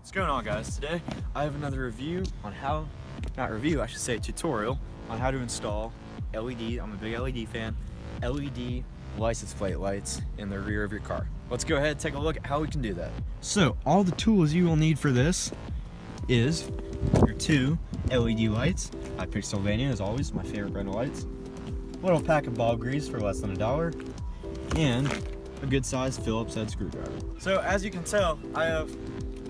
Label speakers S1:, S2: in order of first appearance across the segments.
S1: What's going on, guys? Today I have another review on how, not review, I should say tutorial on how to install LED, I'm a big LED fan, LED license plate lights in the rear of your car. Let's go ahead and take a look at how we can do that. So all the tools you will need for this is your two LED lights. I picked Sylvania, as always, my favorite brand of lights. A little pack of bulb grease for less than $1, and a good sized Phillips head screwdriver. So as you can tell, I have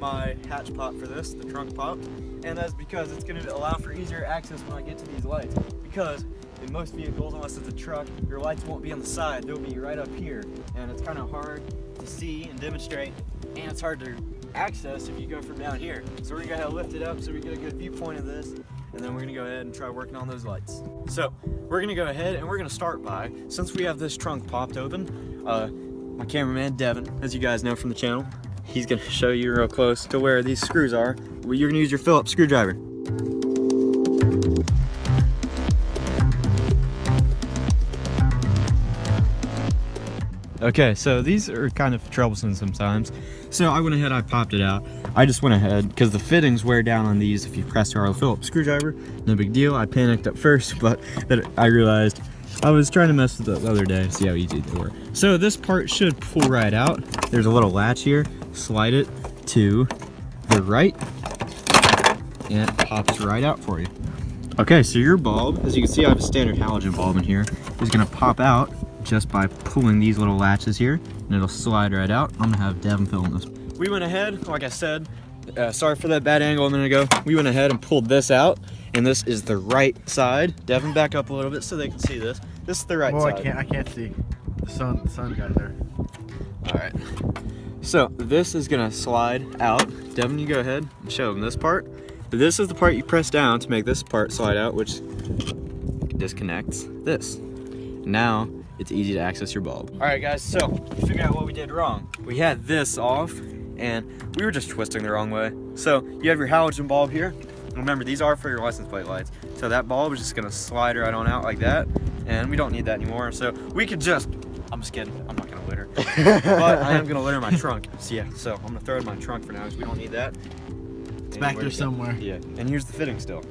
S1: my hatch pop for this, the trunk pop, and that's because it's going to allow for easier access when I get to these lights. Because in most vehicles, unless it's a truck, your lights won't be on the side, they'll be right up here, and it's kind of hard to see and demonstrate, and it's hard to access if you go from down here. So we're going to go ahead and lift it up so we get a good viewpoint of this, and then we're going to go ahead and try working on those lights. So we're going to go ahead and we're going to start by, since we have this trunk popped open, my cameraman Devin, as you guys know from the channel, he's going to show you real close to where these screws are. Well, you're going to use your Phillips screwdriver. Okay, so these are kind of troublesome sometimes. So I went ahead, I popped it out. I just went ahead, because the fittings wear down on these if you press our Phillips screwdriver. No big deal, I panicked at first, but then I realized I was trying to mess with it the other day to see how easy they were. So this part should pull right out. There's a little latch here. Slide it to the right, and it pops right out for you. Okay, so your bulb, as you can see, I have a standard halogen bulb in here, is gonna pop out just by pulling these little latches here, and it'll slide right out. I'm gonna have Devin film this. We went ahead, like I said, sorry for that bad angle a minute ago. We went ahead and pulled this out, and this is the right side. Devin, back up a little bit so they can see this. This is the right side.
S2: I can't see. The sun got there.
S1: All right. So this is gonna slide out. Devin, you go ahead and show them this part. This is the part you press down to make this part slide out, which disconnects this. Now it's easy to access your bulb. All right, guys, so we figured out what we did wrong. We had this off, and we were just twisting the wrong way. So you have your halogen bulb here. Remember, these are for your license plate lights. So that bulb is just gonna slide right on out like that, and we don't need that anymore. So we could just, I'm just kidding, I'm not gonna litter. But I am gonna litter my trunk. So yeah, so I'm gonna throw it in my trunk for now because we don't need that.
S2: It's back there somewhere.
S1: Yeah, and here's the fitting still.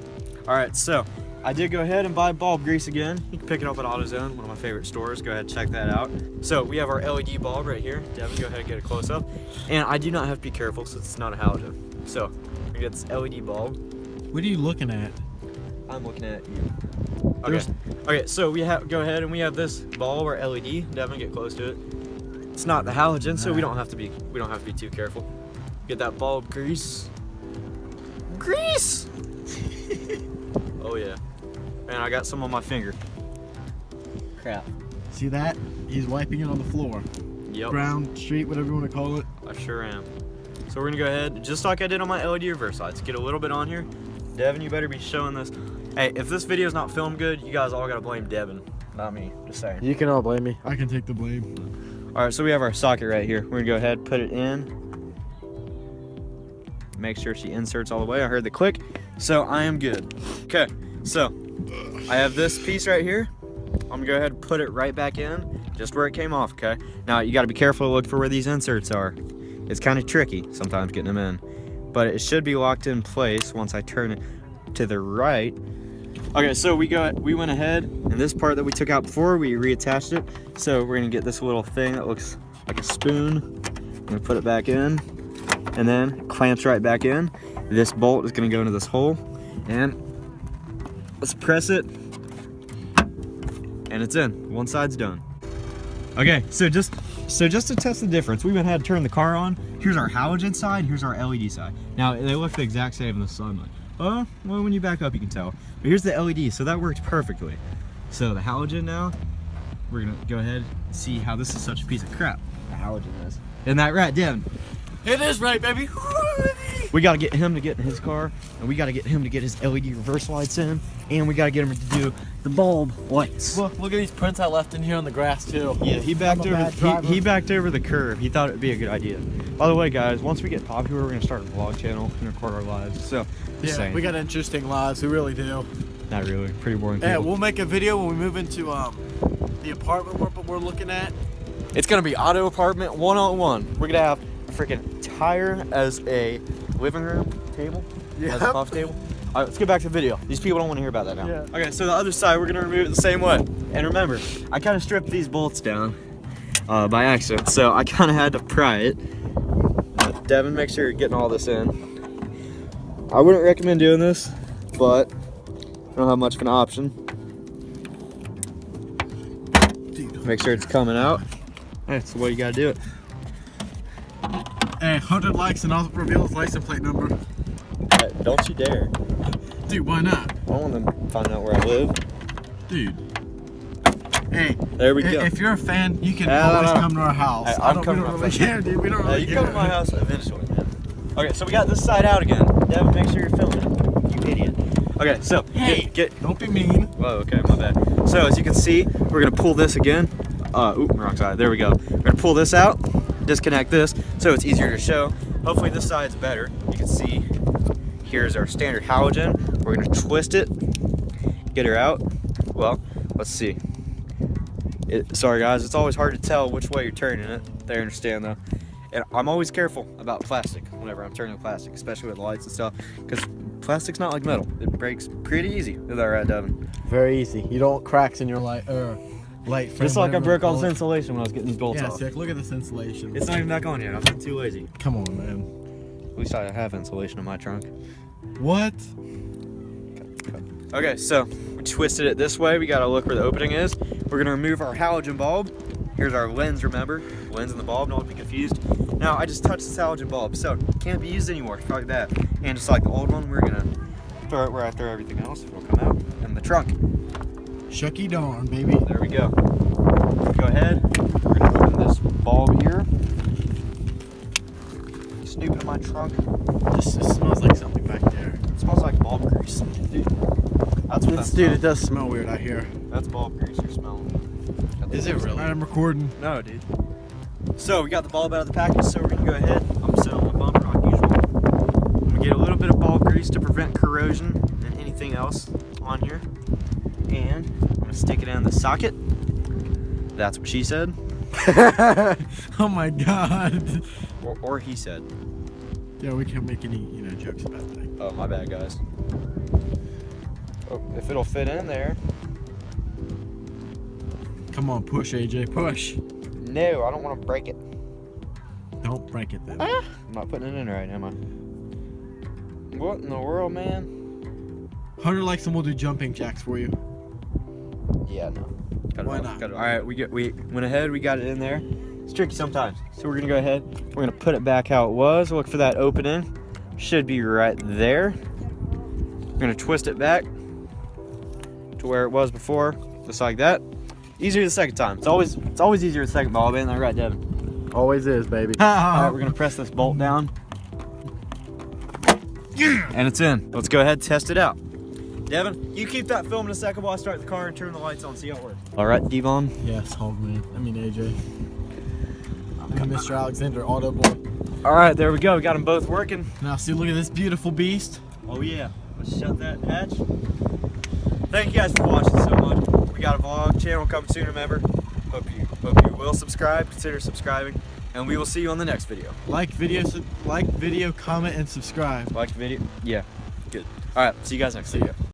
S1: All right, so I did go ahead and buy bulb grease again. You can pick it up at AutoZone, one of my favorite stores. Go ahead and check that out. So we have our LED bulb right here. Devin, go ahead and get a close up. And I do not have to be careful since it's not a halogen. So we get this LED bulb.
S2: What are you looking at?
S1: I'm looking at you. Okay, so we have, go ahead and we have this bulb or LED. Devin, get close to it. It's not the halogen, so we don't have to be too careful. Get that bulb grease. Grease! Oh yeah. Man, I got some on my finger. Crap.
S2: See that? He's wiping it on the floor.
S1: Yep.
S2: Ground, street, whatever you want to call it.
S1: I sure am. So we're gonna go ahead, just like I did on my LED reverse lights, get a little bit on here. Devin, you better be showing this. Hey, if this video's not filmed good, you guys all gotta blame Devin, not me, just saying.
S2: You can all blame me. I can take the blame.
S1: All right, so we have our socket right here. We're gonna go ahead, put it in. Make sure she inserts all the way. I heard the click, so I am good. Okay, so I have this piece right here. I'm gonna go ahead and put it right back in, just where it came off, okay? Now, you gotta be careful to look for where these inserts are. It's kind of tricky sometimes getting them in, but it should be locked in place once I turn it to the right. Okay, so we went ahead, and this part that we took out before, we reattached it. So we're gonna get this little thing that looks like a spoon. I'm gonna put it back in, and then it clamps right back in. This bolt is gonna go into this hole, and let's press it, and it's in. One side's done. Okay, so just to test the difference, we went ahead and turned the car on. Here's our halogen side, here's our LED side. Now, they look the exact same in the sunlight. Well, when you back up, you can tell. But here's the LED, so that worked perfectly. So the halogen now, we're gonna go ahead and see how this is such a piece of crap. The halogen is. Isn't that right, Devin?
S2: It is right, baby.
S1: We gotta get him to get in his car, and we gotta get him to get his LED reverse lights in, and we gotta get him to do the bulb lights.
S2: Look at these prints I left in here on the grass too.
S1: Yeah, he backed over the curve. He thought it'd be a good idea. By the way, guys, once we get popular, we're gonna start a vlog channel and record our lives. So, just saying.
S2: We got interesting lives. We really do.
S1: Not really. Pretty boring.
S2: Yeah,
S1: people.
S2: we'll make a video when we move into the apartment we're looking at. It's gonna be auto apartment 101. We're gonna have
S1: freaking tire as a living room table, as a
S2: Yep.
S1: coffee table. All right, let's get back to the video. These people don't want to hear about that now.
S2: Yeah.
S1: Okay, so the other side, we're gonna remove it the same way. And remember, I kind of stripped these bolts down by accident, so I kind of had to pry it. Devin, make sure you're getting all this in. I wouldn't recommend doing this, but I don't have much of an option. Make sure it's coming out. That's the way you gotta do it.
S2: Hey, 100 likes and I'll reveal his license plate number.
S1: Don't you dare.
S2: Dude, why not?
S1: I don't want them to find out where I live.
S2: Dude. Hey,
S1: There we go.
S2: if you're a fan, you can
S1: No,
S2: always
S1: no, no.
S2: come to our house.
S1: Hey,
S2: I
S1: I'm
S2: don't,
S1: coming
S2: we don't
S1: to my
S2: really
S1: place.
S2: care, dude. We don't really
S1: You
S2: care.
S1: come to my house eventually, man. Okay, so we got this side out again. Devin, make sure you're filming it. You idiot. Okay, so
S2: Hey,
S1: get.
S2: don't be mean.
S1: Whoa, okay, my bad. So as you can see, we're gonna pull this again. Wrong side. There we go. We're gonna pull this out, disconnect this, so it's easier to show. Hopefully this side's better. You can see here's our standard halogen. We're gonna twist it, get her out. Well, let's see. Sorry guys, it's always hard to tell which way you're turning it. They understand though. And I'm always careful about plastic whenever I'm turning plastic, especially with lights and stuff, because plastic's not like metal. It breaks pretty easy. Is that right, Devin?
S2: Very easy. You don't cracks in your light frame.
S1: Just like I
S2: whatever
S1: broke all
S2: it's
S1: this
S2: called.
S1: insulation when I was getting these bolts
S2: Yeah,
S1: off.
S2: sick. Look at this insulation.
S1: It's not even back on yet. I've been too lazy.
S2: Come on, man.
S1: At least I have insulation in my trunk.
S2: What?
S1: Okay, so we twisted it this way. We gotta look where the opening is. We're gonna remove our halogen bulb. Here's our lens, remember? Lens and the bulb, don't be confused. Now, I just touched this halogen bulb, so it can't be used anymore. It's probably bad. And just like the old one, we're gonna throw it where I throw everything else. It'll come out in the trunk.
S2: Shucky darn, baby.
S1: There we go. Go ahead. We're gonna open this bulb here. Snoop it in my trunk.
S2: It smells like something back there.
S1: It smells like bulb grease. Dude, that's what that
S2: Dude,
S1: smells.
S2: it does smell weird out here.
S1: That's bulb grease you're smelling.
S2: Is it really? I'm recording.
S1: No, dude. So we got the bulb out of the package, so we're gonna go ahead. I'm setting my bumper like usual. I'm gonna get a little bit of bulb grease to prevent corrosion and anything else on here. And I'm gonna stick it in the socket. That's what she said.
S2: Oh my god.
S1: Or he said.
S2: Yeah, we can't make any, jokes about that.
S1: Oh, my bad, guys. Oh, if it'll fit in there.
S2: Come on, push, AJ, push.
S1: No, I don't want to break it.
S2: Don't break it then.
S1: I'm not putting it in right, am I? What in the world, man?
S2: 100 likes and we'll do jumping jacks for you.
S1: Yeah, no.
S2: Why not?
S1: All right, we went ahead. We got it in there. It's tricky sometimes, so we're gonna go ahead. We're gonna put it back how it was. Look for that opening. Should be right there. We're gonna twist it back to where it was before, just like that. Easier the second time. It's always easier the second ball, man. Right, Devin?
S2: Always is, baby.
S1: All right, we're gonna press this bolt down, and it's in. Let's go ahead and test it out. Devin, you keep that film in a second while I start the car and turn the lights on, see how it works. All right, Devon.
S2: Yes, Hogman. AJ. I'm Mr. Alexander, Auto Boy.
S1: All right, there we go. We got them both working.
S2: Now, see, look at this beautiful beast.
S1: Oh yeah, let's shut that hatch. Thank you guys for watching so much. We got a vlog channel coming soon, remember? Hope you will subscribe, consider subscribing, and we will see you on the next video.
S2: Like video, comment, and subscribe.
S1: Like the video? Yeah, good. All right, see you guys next video.